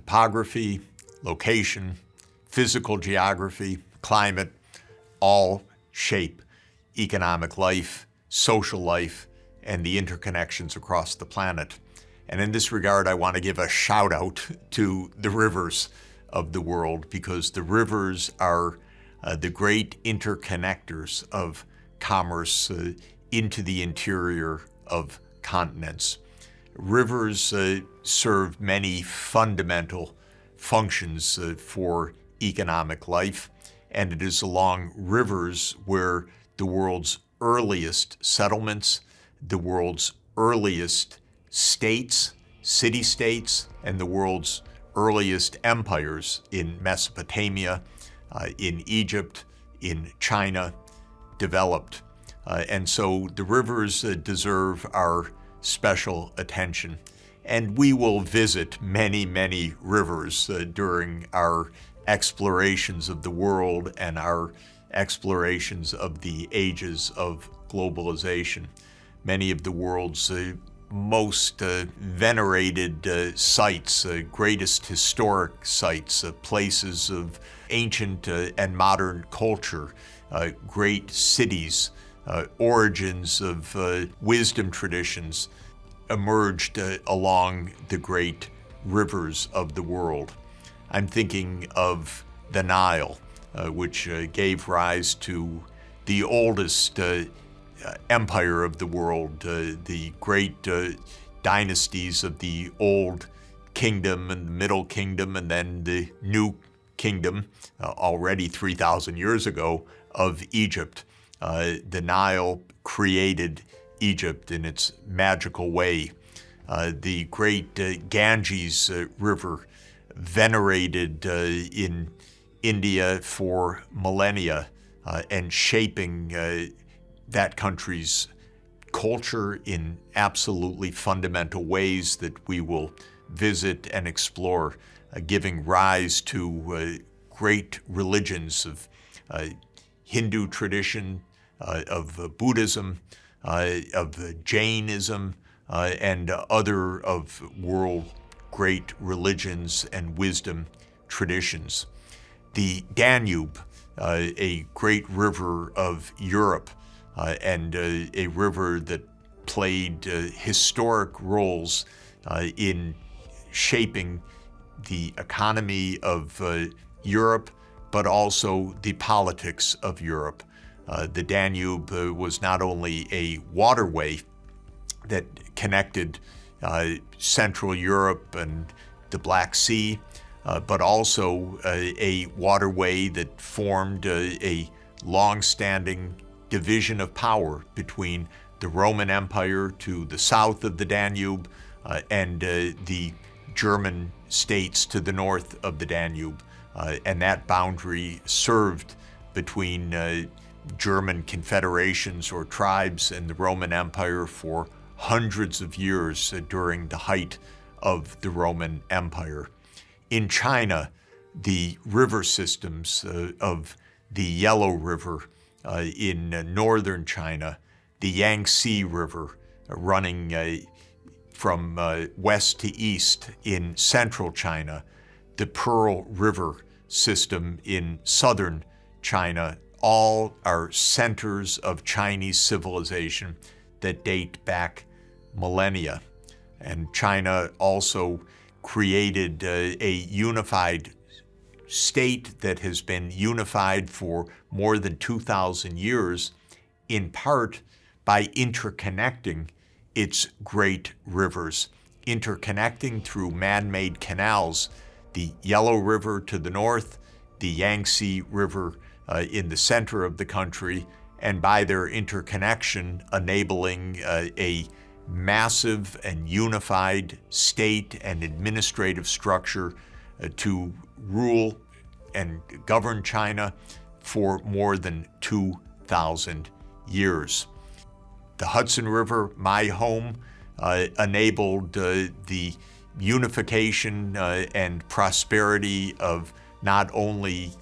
topography, location, physical geography, climate, all shape economic life, social life, and the interconnections across the planet. And in this regard, I want to give a shout out to the rivers of the world, because the rivers are the great interconnectors of commerce into the interior of continents. Rivers serve many fundamental functions for economic life, and it is along rivers where the world's earliest settlements, the world's earliest states, city-states, and the world's earliest empires in Mesopotamia, in Egypt, in China, developed. And so the rivers deserve our special attention. And we will visit many, many rivers during our explorations of the world and our explorations of the ages of globalization. Many of the world's most venerated sites, greatest historic sites, places of ancient and modern culture, great cities, origins of wisdom traditions emerged along the great rivers of the world. I'm thinking of the Nile, which gave rise to the oldest empire of the world, the great dynasties of the Old Kingdom and the Middle Kingdom, and then the New Kingdom, already 3,000 years ago, of Egypt. The Nile created Egypt in its magical way. The great Ganges River, venerated in India for millennia, and shaping that country's culture in absolutely fundamental ways that we will visit and explore, giving rise to great religions of Hindu tradition, of Buddhism, of Jainism, and other of world great religions and wisdom traditions. The Danube, a great river of Europe, and a river that played historic roles in shaping the economy of Europe, but also the politics of Europe. The Danube was not only a waterway that connected Central Europe and the Black Sea, but also a waterway that formed a long-standing division of power between the Roman Empire to the south of the Danube and the German states to the north of the Danube. And that boundary served between German confederations or tribes and the Roman Empire for hundreds of years during the height of the Roman Empire. In China, the river systems of the Yellow River in northern China, the Yangtze River running from west to east in central China, the Pearl River system in southern China, all are centers of Chinese civilization that date back millennia. And China also created a unified state that has been unified for more than 2,000 years, in part by interconnecting its great rivers, interconnecting through man-made canals, the Yellow River to the north, the Yangtze River in the center of the country, and by their interconnection, enabling a massive and unified state and administrative structure to rule and govern China for more than 2,000 years. The Hudson River, my home, enabled the unification and prosperity of not only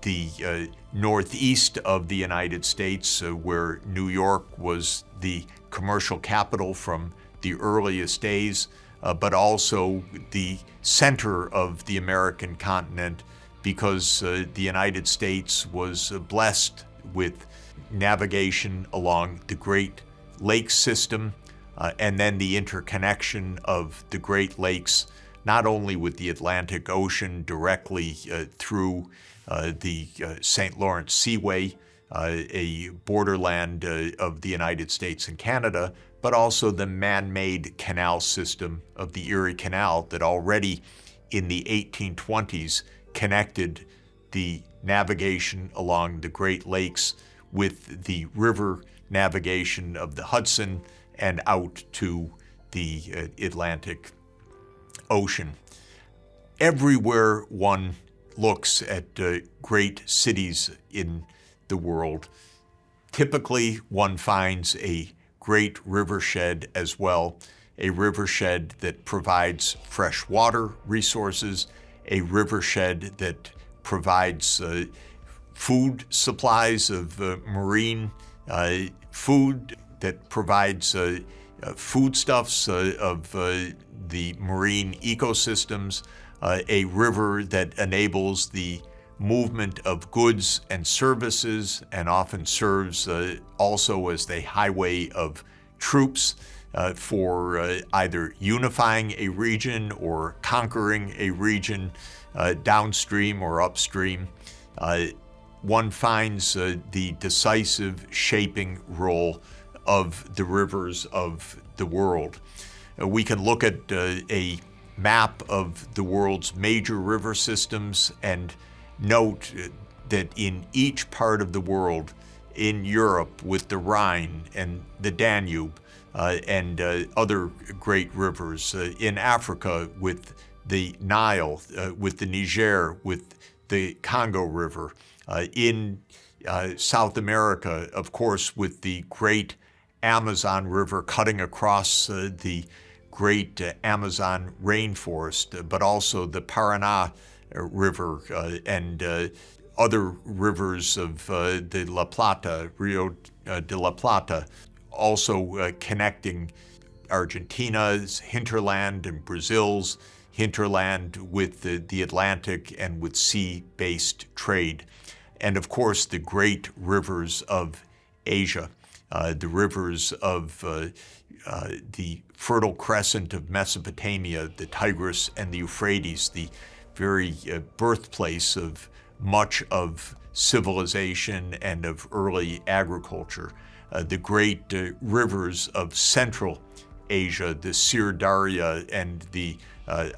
the northeast of the United States, where New York was the commercial capital from the earliest days, but also the center of the American continent, because the United States was blessed with navigation along the Great Lakes system, and then the interconnection of the Great Lakes, not only with the Atlantic Ocean directly through the St. Lawrence Seaway, a borderland of the United States and Canada, but also the man-made canal system of the Erie Canal that already in the 1820s connected the navigation along the Great Lakes with the river navigation of the Hudson and out to the Atlantic Ocean. Everywhere one looks at great cities in the world, typically one finds a great rivershed as well, a rivershed that provides fresh water resources, a rivershed that provides food supplies of marine food, that provides foodstuffs of the marine ecosystems, a river that enables the movement of goods and services, and often serves also as the highway of troops for either unifying a region or conquering a region downstream or upstream. One finds the decisive shaping role of the rivers of the world. We can look at a map of the world's major river systems and note that in each part of the world, in Europe with the Rhine and the Danube and other great rivers, in Africa with the Nile, with the Niger, with the Congo River, in South America, of course, with the great Amazon River cutting across the great Amazon rainforest, but also the Paraná River and other rivers of the La Plata, Rio de la Plata, also connecting Argentina's hinterland and Brazil's hinterland with the Atlantic and with sea-based trade. And of course, the great rivers of Asia, the rivers of the Fertile Crescent of Mesopotamia, the Tigris and the Euphrates, the very birthplace of much of civilization and of early agriculture. The great rivers of Central Asia, the Syr Darya and the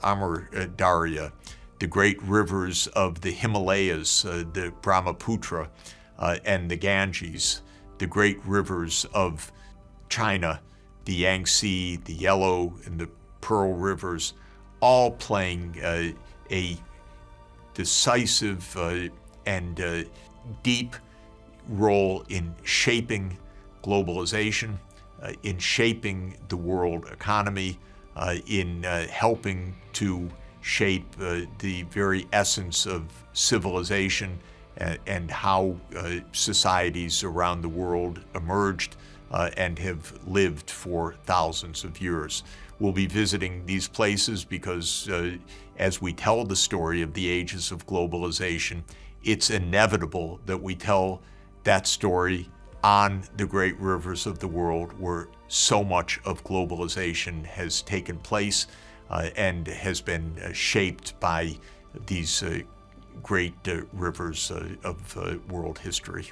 Amur Darya, the great rivers of the Himalayas, the Brahmaputra and the Ganges, the great rivers of China, the Yangtze, the Yellow and the Pearl rivers, all playing a decisive and deep role in shaping globalization, in shaping the world economy, in helping to shape the very essence of civilization and how societies around the world emerged and have lived for thousands of years. We'll be visiting these places because as we tell the story of the ages of globalization, it's inevitable that we tell that story on the great rivers of the world where so much of globalization has taken place and has been shaped by these great rivers of world history.